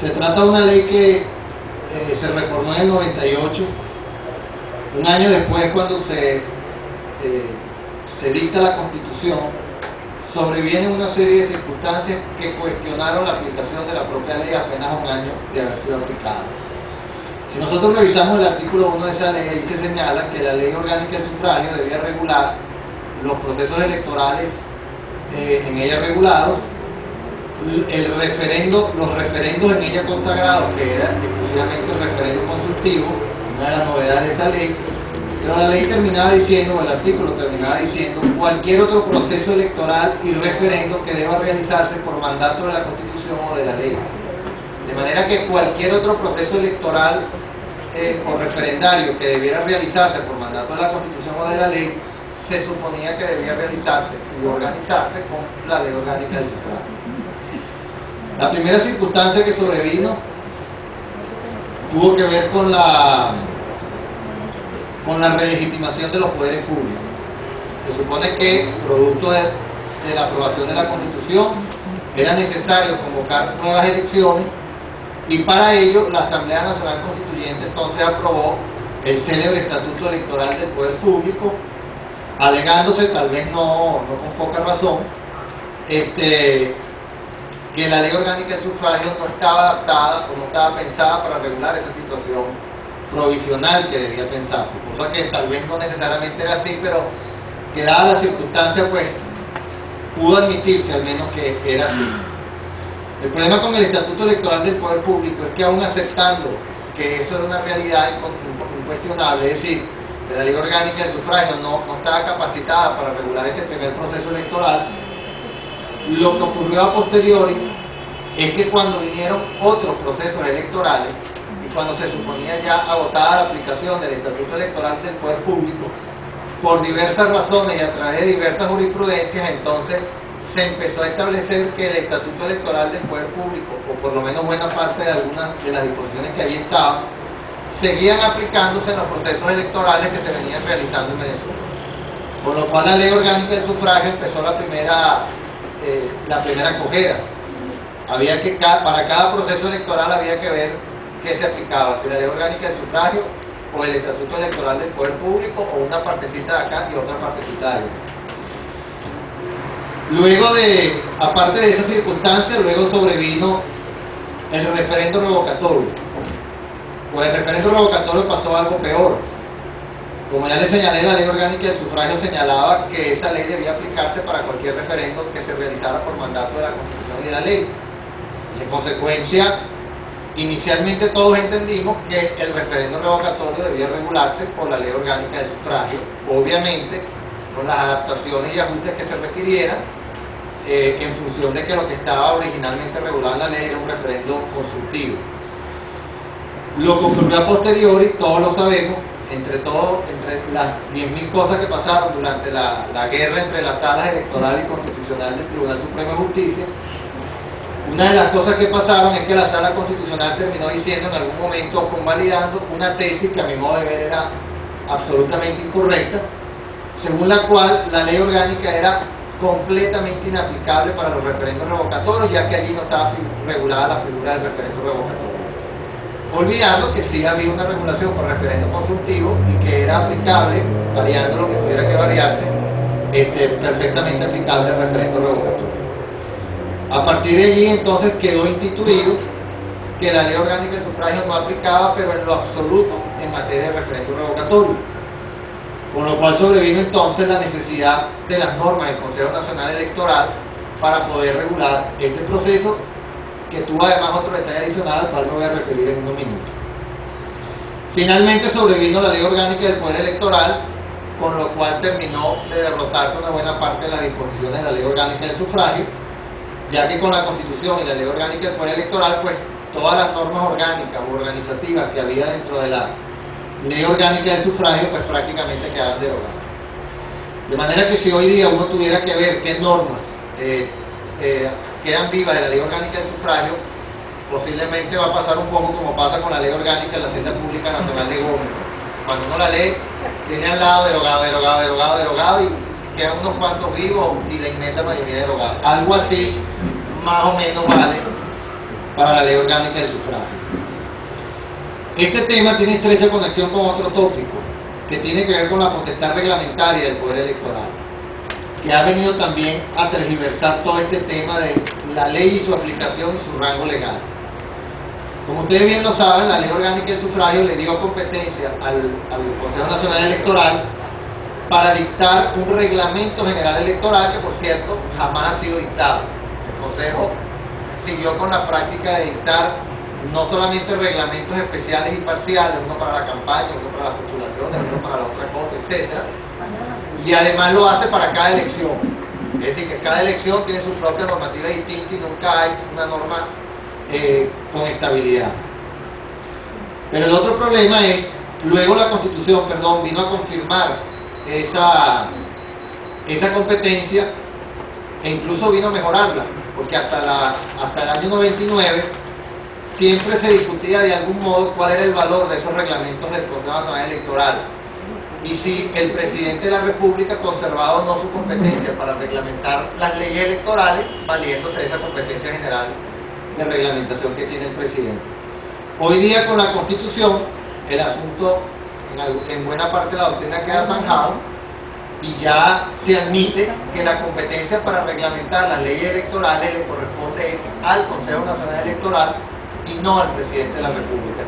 Se trata de una ley que se reformó en el 98, un año después cuando se dicta la Constitución. Sobrevienen una serie de circunstancias que cuestionaron la aplicación de la propia ley apenas un año de haber sido aplicada. Si nosotros revisamos el artículo 1 de esa ley, ahí se señala que la ley orgánica del sufragio debía regular los procesos electorales en ella regulados, los referendos en ella consagrados, que era exclusivamente el referendo consultivo, una de las novedades de esta ley. Pero la ley terminaba diciendo, o el artículo terminaba diciendo, cualquier otro proceso electoral y referendo que deba realizarse por mandato de la Constitución o de la ley. De manera que cualquier otro proceso electoral o referendario que debiera realizarse por mandato de la Constitución o de la ley, se suponía que debía realizarse y organizarse con la ley orgánica del sufragio. La primera circunstancia que sobrevino tuvo que ver con la relegitimación de los poderes públicos. Se supone que, producto de la aprobación de la Constitución, era necesario convocar nuevas elecciones, y para ello la Asamblea Nacional Constituyente entonces aprobó el célebre Estatuto Electoral del Poder Público, alegándose, tal vez no con poca razón, que la ley orgánica del sufragio no estaba adaptada o no estaba pensada para regular esa situación provisional que debía pensarse, cosa que tal vez no necesariamente era así, pero que dada la circunstancia, pues pudo admitirse al menos que era así. El problema con el Estatuto Electoral del Poder Público es que, aún aceptando que eso era una realidad incuestionable, es decir, que la ley orgánica del sufragio no estaba capacitada para regular ese primer proceso electoral, lo que ocurrió a posteriori es que cuando vinieron otros procesos electorales, cuando se suponía ya agotada la aplicación del Estatuto Electoral del Poder Público, por diversas razones y a través de diversas jurisprudencias, entonces se empezó a establecer que el Estatuto Electoral del Poder Público, o por lo menos buena parte de algunas de las disposiciones que ahí estaban, seguían aplicándose en los procesos electorales que se venían realizando en Venezuela. Por lo cual la ley orgánica del sufragio empezó la primera cojera. Había que, para cada proceso electoral había que ver qué se aplicaba, si la ley orgánica del sufragio o el Estatuto Electoral del Poder Público, o una partecita de acá y otra partecita de allá. Luego aparte de esa circunstancia, luego sobrevino el referendo revocatorio. Pues el referendo revocatorio pasó algo peor. Como ya les señalé, la ley orgánica del sufragio señalaba que esa ley debía aplicarse para cualquier referendo que se realizara por mandato de la Constitución y de la ley. En consecuencia, inicialmente todos entendimos que el referendo revocatorio debía regularse por la ley orgánica del sufragio, obviamente con las adaptaciones y ajustes que se requirieran, en función de que lo que estaba originalmente regulado en la ley era un referendo consultivo. Lo que ocurrió a posteriori, todos lo sabemos, entre las 10.000 cosas que pasaron durante la guerra entre las salas electoral y constitucional del Tribunal Supremo de Justicia. Una de las cosas que pasaron es que la Sala Constitucional terminó diciendo en algún momento, convalidando una tesis que a mi modo de ver era absolutamente incorrecta, según la cual la ley orgánica era completamente inaplicable para los referendos revocatorios, ya que allí no estaba regulada la figura del referendo revocatorio. Olvidando que sí había una regulación por referendo consultivo y que era aplicable, variando lo que tuviera que variarse, perfectamente aplicable al referendo revocatorio. A partir de allí entonces quedó instituido que la ley orgánica del sufragio no aplicaba, pero en lo absoluto, en materia de referendo revocatorio. Con lo cual sobrevino entonces la necesidad de las normas del Consejo Nacional Electoral para poder regular este proceso, que tuvo además otro detalle adicional al cual me voy a referir en unos minutos. Finalmente sobrevino la ley orgánica del Poder Electoral, con lo cual terminó de derrotarse una buena parte de las disposiciones de la ley orgánica del sufragio, ya que con la Constitución y la ley orgánica del Poder Electoral, pues todas las normas orgánicas o organizativas que había dentro de la ley orgánica del sufragio, pues prácticamente quedaron derogadas. De manera que si hoy día uno tuviera que ver qué normas quedan vivas de la ley orgánica del sufragio, posiblemente va a pasar un poco como pasa con la ley orgánica de la Hacienda Pública Nacional de Gómez. Cuando uno la lee, tiene al lado derogado y quedan unos cuantos vivos y la inmensa mayoría derogados. Algo así, más o menos, vale para la ley orgánica del sufragio. Este tema tiene estrecha conexión con otro tópico, que tiene que ver con la potestad reglamentaria del poder electoral, que ha venido también a tergiversar todo este tema de la ley y su aplicación y su rango legal. Como ustedes bien lo saben, la ley orgánica del sufragio le dio competencia al Consejo Nacional Electoral para dictar un reglamento general electoral que, por cierto, jamás ha sido dictado. El Consejo siguió con la práctica de dictar no solamente reglamentos especiales y parciales, uno para la campaña, uno para las postulaciones, uno para la otra cosa, etc. Y además lo hace para cada elección. Es decir, que cada elección tiene su propia normativa distinta y nunca hay una norma con estabilidad. Pero el otro problema es, luego la Constitución, vino a confirmar esa competencia e incluso vino a mejorarla, porque hasta el año 99 siempre se discutía de algún modo cuál era el valor de esos reglamentos del Consejo Nacional Electoral y si el presidente de la República conservaba o no su competencia para reglamentar las leyes electorales, valiéndose de esa competencia general de reglamentación que tiene el presidente. Hoy día, con la Constitución, el asunto en buena parte de la doctrina queda zanjado y ya se admite que la competencia para reglamentar las leyes electorales le corresponde al Consejo Nacional Electoral y no al presidente de la República.